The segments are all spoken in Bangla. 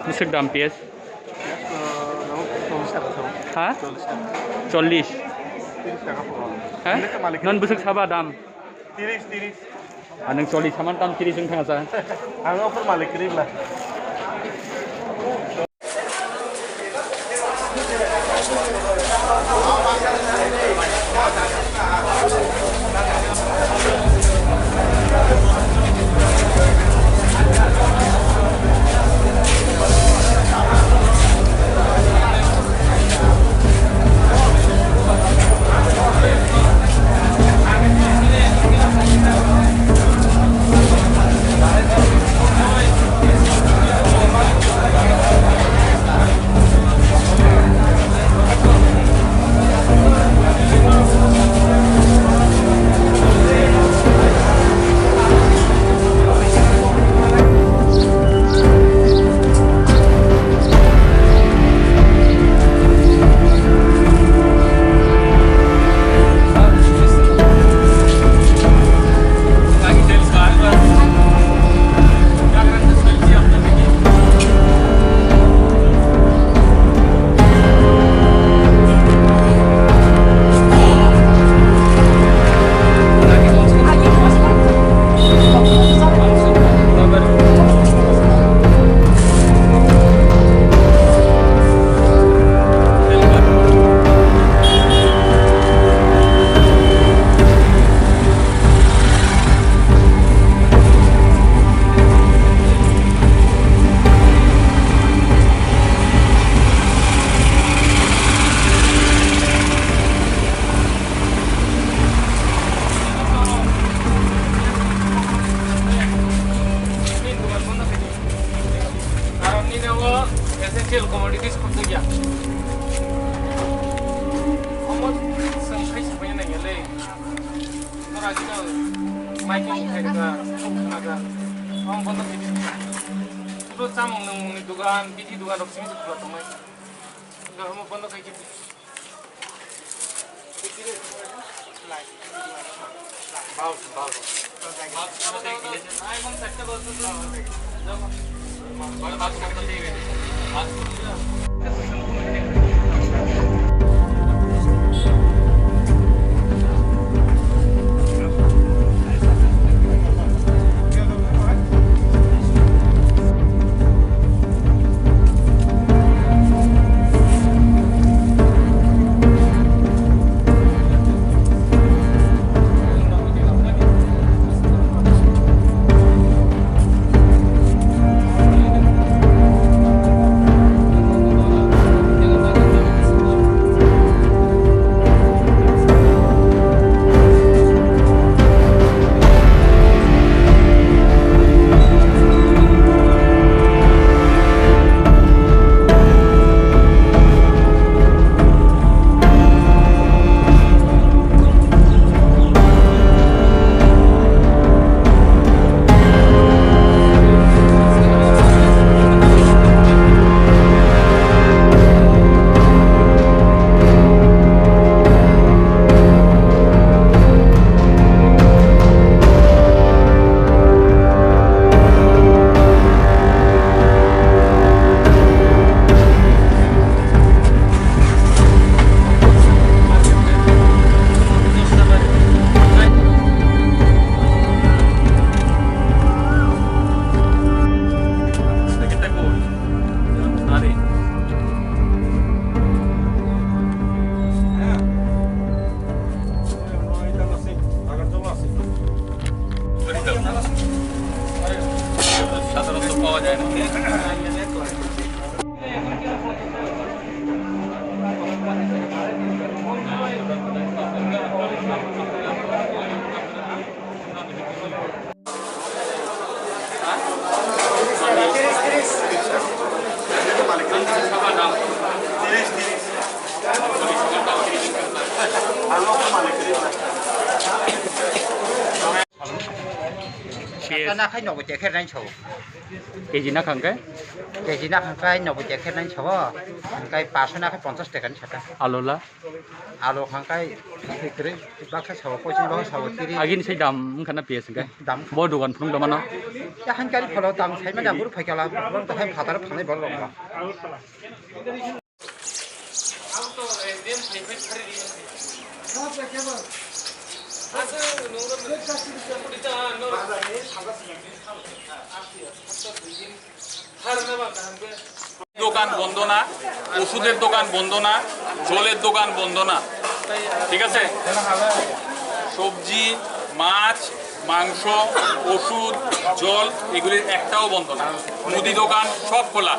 बेसे दाम पेঁয়াজ? হ্যাঁ 40 হ্যাঁ नन बेसे साबा दाम 30 नों 40 सामान दाम 30 जों थाङा सा आं अफर मालिक करीबला essential commodities kurtu ya. Almost sampai semuanya nengele. Orang kita makin agak orang pun tak itu camung nung dugaan biji dugaan opsi itu buat teman. Kalau mau pun kayak gitu. Bau. Ay, kung sakta ba ito? Kalau bagus kita tinggal. সাধারণত পাওয়া যায় না। PS না খাই নব জ্যাকেট নাই ছাও কেজি না খাঙ্কায় কেজি না খাই নব জ্যাকেট নাই ছাও খাই 500 না খাই 50 টাকা ছাটা আলোলা আলো খাই ফিক্রে বাক্সা ছাও 25 বাক্সা ছাও 30 আগিন সেই দাম খানা PS খায় দাম ব দোকান Phom দমানো ya han kali phalo dam sai ma damur phaikala bang ta hai phatar phanai bol bang 아무도 엔진 파이프 처리리 아주 농담 우리가 너 দোকান বন্ধ না ওষুধের দোকান বন্ধ না জলের দোকান বন্ধ না ঠিক আছে সবজি মাছ মাংস ওষুধ জল এগুলির একটাও বন্ধ না মুদি দোকান সব খোলা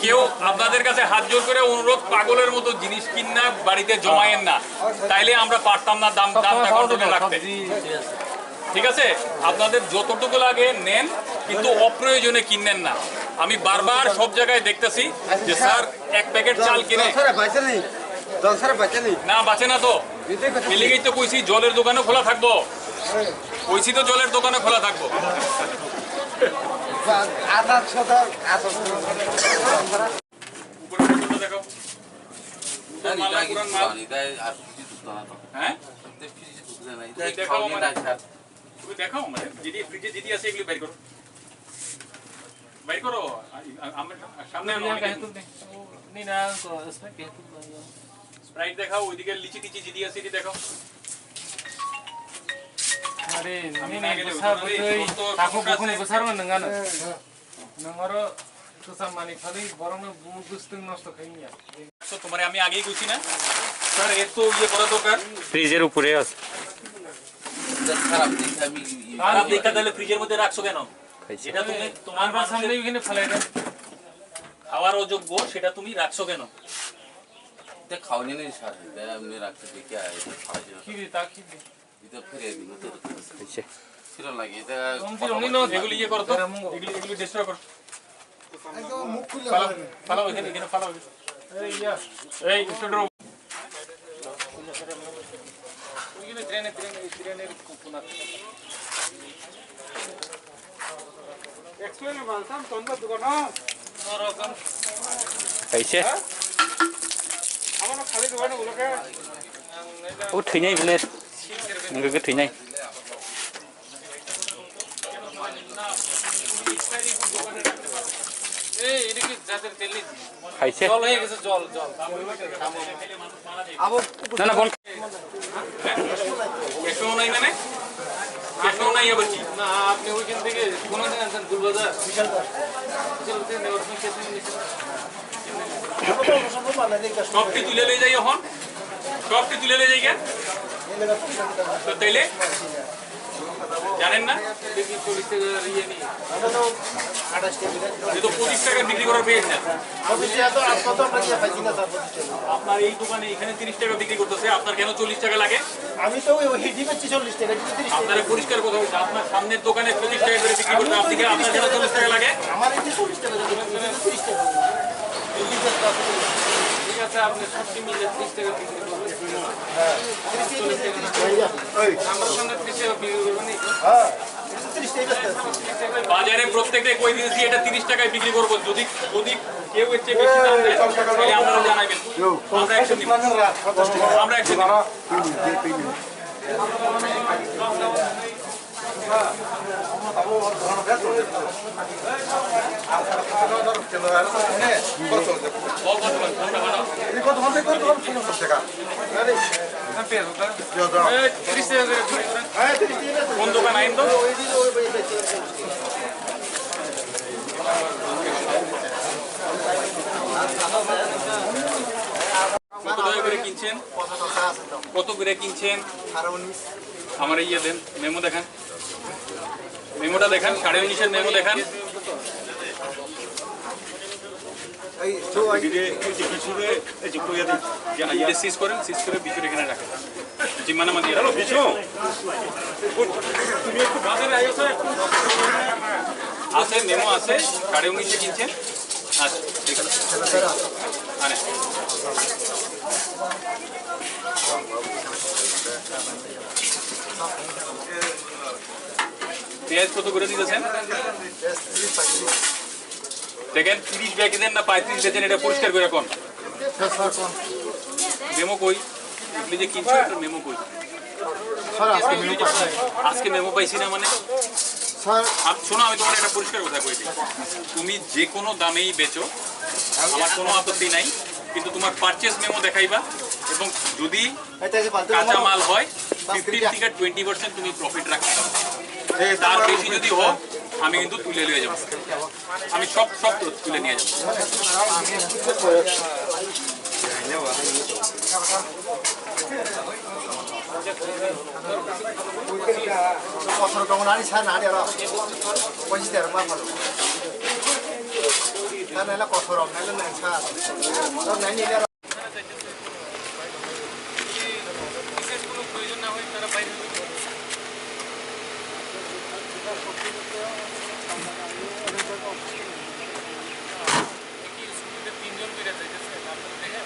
কেউ আপনাদের কাছে হাত জোর করে অনুরোধ পাগলের মতো জিনিস কিনা বাড়িতে জমায়েন না তাইলে আমরা পারতাম না দামটা কন্ট্রোলে রাখতে ঠিক আছে আপনাদের যতটুকু লাগে নেন কিন্তু অপ্রয়োজনে কিনেন না আমি বারবার সব জায়গায় দেখতেছি যে স্যার এক প্যাকেট চাল কিনে না বাঁচে না তো এলিগেই তো কইছি জলের দোকানও খোলা থাকবো কইছি তো জলের দোকানে খোলা থাকবো দেখো হ্যাঁ দেখাও মানে যদি ফ্রিজে যদি আছে এগুলো বাইর করো বাইর করো সামনে স্প্রাইট দেখাও ওইদিকে লিচি টিচি জিদি আছে এটি দেখাও আরে নিনে বসার বই তাকো বখনি বসারও নঙ্গানো নঙ্গরো তোসামানি খালি বরং বুস্তুং নষ্ট খাইনিয়া তো তোমারে আমি আগেই কইছি না স্যার এর তো ইয়ে করা দরকার ফ্রিজের উপরে আছে খারাপ দেখা তাহলে ফ্রিজের মধ্যে রাখছো কেন এটা তুমি তোমার সামনে এখানে ফেলাই দাও খাওয়ার অযোগ্য সেটা তুমি রাখছো কেন ते खाने नहीं सारे मैं रखते थे क्या है কি রে তা কি রে इधर फिर ये दिन तो আচ্ছা फिर लगे थे তুমি রনি ন এগুলো ইয়ে করো তো এগুলো ডিস্ট্রয় করো ফালাও এখানে ফালাও এই ইয়া এই স্টুডিও ওইখানে ট্রেনের কোনা এক্সপ্লেন বলতাম তোমরা দোকান নরকম খাইছে আমার খালি দোকানে বলকে ও থৈনাই বলে নঙ্গকে থৈনাই এই এটা কি জাতের তেল খাইছে জল হয়ে গেছে জল না না বল এসো নাই মানে এসো নাই আবার কি না আপনি ওইখান থেকে কোন দিন আনছেন দুলবাজার বিশাল থেকে নেওয়ার সময় কেটে নিয়েছেন সবটি তুলে লয়ে যাই এখন সবটি তুলে লয়ে যাই কেন তো তাইলে জানেন না দেখি 40 টাকা ইয়ে নিয়ে যে তো 25 টাকা বিক্রি করার পেয়েছেন আপনার এই দোকানে এখানে 30 টাকা বিক্রি করতেছে আপনার কেন 40 টাকা লাগে আমি তো ওই হিডি বেচছি 40 টাকা 30 টাকা আপনারা পরিষ্কার কথা বলছেন আপনার সামনের দোকানে 25 টাকা করে বিক্রি করতে আপনি কেন আপনার কেন 40 টাকা লাগে আমার এই 40 টাকা 30 টাকা ঠিক আছে আপনি সবটি মিলে 30 টাকা বিক্রি করবেন আমার সামনে 30 টাকা বিক্রি করবেন হ্যাঁ 30 টাকা বাজারে প্রত্যেকটাই কই দিয়েছি এটা 30 টাকায় বিক্রি করব যদি কেউ এর চেয়ে বেশি দাম দেয় তাহলে আপনারা জানাবেন আমরা অ্যাকশন নিব আমরা অ্যাকশন নিব কোন দোকান আইন তো কত টাকা করে কিনছেন কত করে কিনছেন আমার ইয়ে দেন মেমো দেখান মেমোটা দেখান 19.5 মেমো দেখান সিজ করেন সিজ করে ভিতরে এখানে রাখেন জিম্মানা মাঝে আছে মেমো আছে 19.5 কিনছেন আচ্ছা ঠিক আছে আনে পেঁয়াজ কত করে দিতেছেন দেখেন 30 ব্যাগে দেন না 35 দিতেছেন এটা পরিষ্কার করে কোন মেমো কই আপনি যে কিনছো একটা মেমো কই আজকে মেমো পাইছি না মানে শোনো আমি তোমার একটা পরিষ্কার কথা কই দিই তুমি যে কোনো দামেই বেচো আমার কোনো আপত্তি নাই কিন্তু তোমার পারচেজ মেমো দেখাইবা এবং যদি কাঁচা মাল হয় 15 থেকে 20% তুমি প্রফিট রাখতে তার বেশি যদি হোক আমি কিন্তু তুলে নিয়ে যাব আমি সব তুলে নিয়ে যাব বিশেষ কোনো প্রয়োজন না হয় তারা বাইরে তিনজন করে যাইতেছে আপনারা দেখেন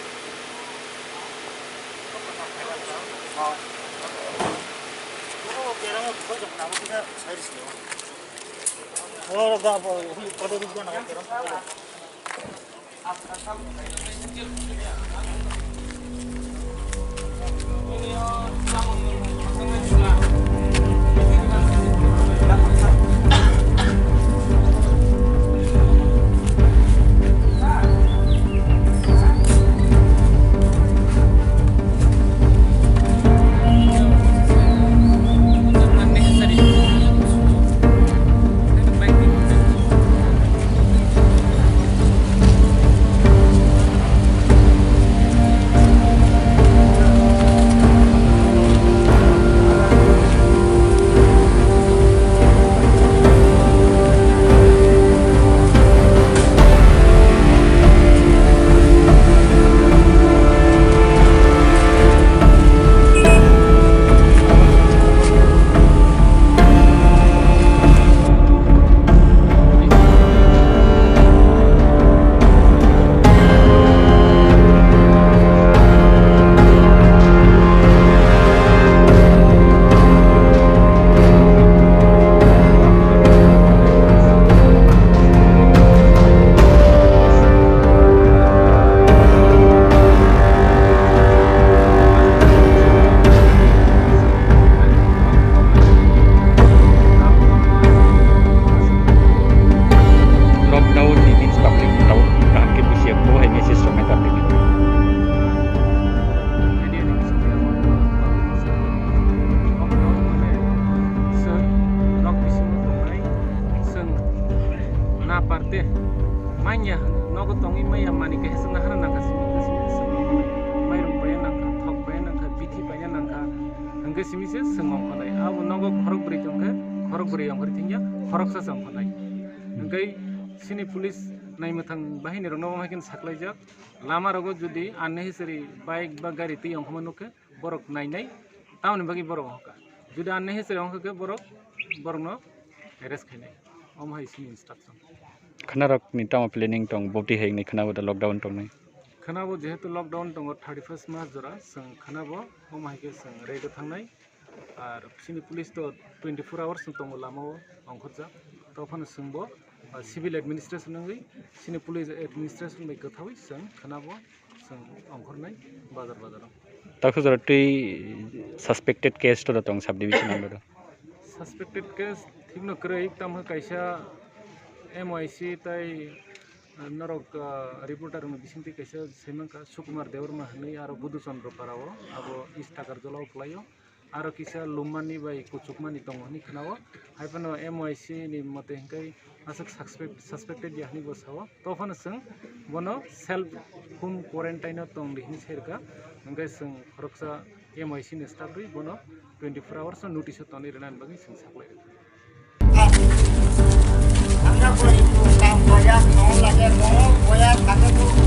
parte manya nogo tongi maya mani ke hesna hana nangka simi mai rum paya nangka thok paya nangka bithi paya nangka hangke simi se sengong konai abu nogo khorok bri tongke khorok bri yang bri tingya khorok sa sang konai hangkai sini police nai mathang bahini rong nogo makin saklai jak lama rogo judi unnecessary bike ba gari ti yang khamanuke borok nai nai taun bagi borok hoka judi unnecessary hoka borok no arrest khainai om hai sini instruction Kenarok ni tama planning tong boti hai ni kenabo da lockdown tong nai kenabo jehetu lockdown tong 31st March jora sang kenabo om hai ke sang rego thangnai ar sini police to 24 hours tong lama ongkhotja tofan sungbo civil administration ngai sini police administration bai kathawi sang kenabo sang ongkhornai bazar takho jora tui suspected case to tong sub division ando suspected case thikno krai tam kaisa MYC tai norok reporter mo bisinti kaisa semanka Sukumar Dewarma hani aro Budu Chandra Parao abo istakar jolao playo aro kisa Lumani bai Kuchukmani tongoni khnao haipano MYC ni mote hingkai asak suspected yahni bosawo tofan sung bono self home quarantine tong lihni serka hingkai sung khoroksa MYC ni staff ri bono 24 hours notice toni renan bagi sung saklai Anda boleh itu kamu bayar, mau lagi mau bayar, kakek